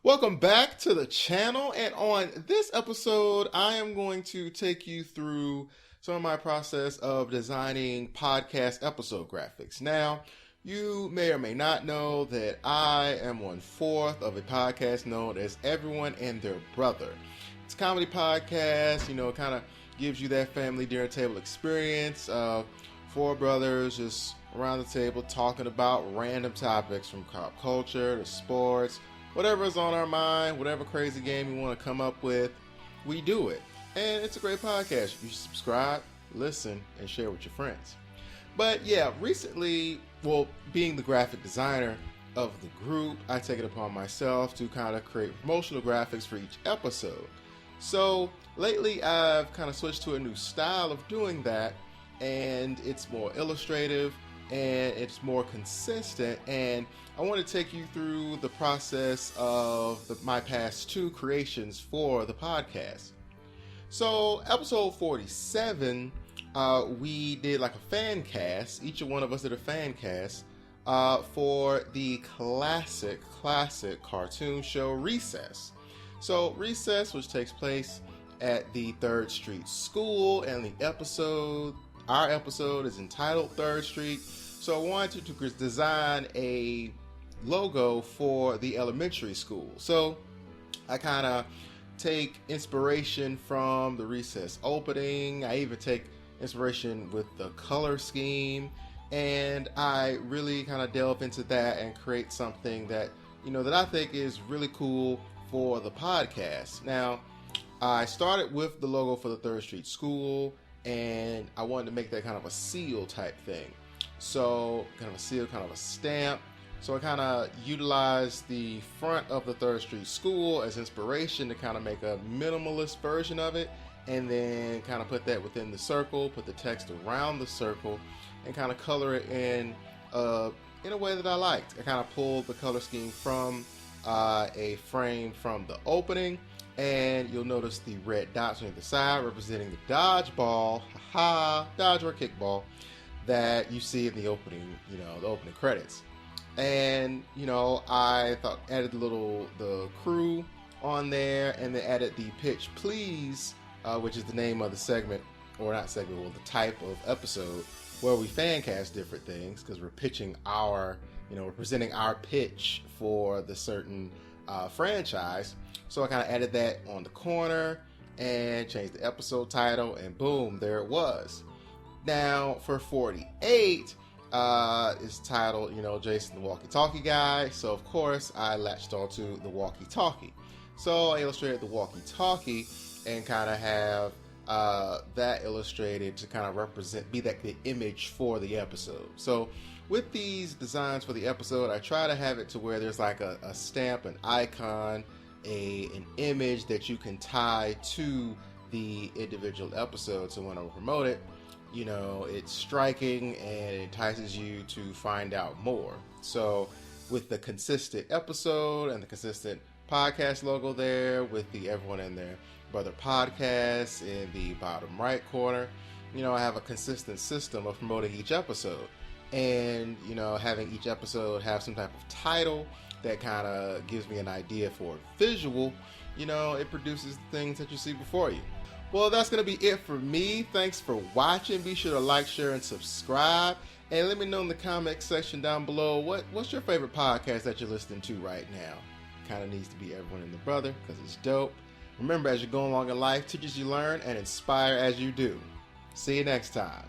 Welcome back to the channel, and on this episode I am going to take you through some of my process of designing podcast episode graphics. Now, you may or may not know that I am 1/4 of a podcast known as Everyone and Their Brother. It's a comedy podcast, it kind of gives you that family dinner table experience of four brothers just around the table talking about random topics from pop culture to sports. Whatever is on our mind, whatever crazy game you want to come up with, we do it. And it's a great podcast. You should subscribe, listen, and share with your friends. But yeah, recently, being the graphic designer of the group, I take it upon myself to kind of create promotional graphics for each episode. So lately, I've kind of switched to a new style of doing that, and it's more illustrative and it's more consistent, and I want to take you through the process of my past two creations for the podcast. So episode 47, we did like a fan cast. Each one of us did a fan cast for the classic cartoon show Recess. So Recess, which takes place at the 3rd Street School, and our episode is entitled 3rd Street. So I wanted to design a logo for the elementary school. So I kind of take inspiration from the Recess opening. I even take inspiration with the color scheme, and I really kind of delve into that and create something that that I think is really cool for the podcast. Now, I started with the logo for the 3rd Street School, and I wanted to make that kind of a seal type thing. So kind of a seal, kind of a stamp. So I kind of utilized the front of the 3rd Street School as inspiration to kind of make a minimalist version of it, and then kind of put that within the circle, put the text around the circle, and kind of color it in a way that I liked. I kind of pulled the color scheme from a frame from the opening, and you'll notice the red dots on the side representing the dodgeball, dodge or kickball, that you see in the opening, the opening credits. And I thought added the crew on there, and then added the pitch please, which is the name of the segment, or not segment, the type of episode where we fan cast different things, because we're pitching we're presenting our pitch for the certain franchise. So I kind of added that on the corner and changed the episode title, and boom, there it was. Now for 48, it's titled, Jason the Walkie-Talkie Guy. So of course I latched onto the walkie-talkie. So I illustrated the walkie-talkie and kind of have that illustrated to kind of be the image for the episode. So with these designs for the episode, I try to have it to where there's like a stamp, an icon, an image that you can tie to the individual episode. So when I promote it, it's striking and it entices you to find out more. So with the consistent episode and the consistent podcast logo there, with the Everyone and Their Brother podcast in the bottom right corner, I have a consistent system of promoting each episode, and having each episode have some type of title that kind of gives me an idea for a visual. It produces the things that you see before you. Well, that's going to be it for me. Thanks for watching. Be sure to like, share, and subscribe. And let me know in the comment section down below what's your favorite podcast that you're listening to right now. Kind of needs to be Everyone and Their Brother, because it's dope. Remember, as you go along in life, teach as you learn and inspire as you do. See you next time.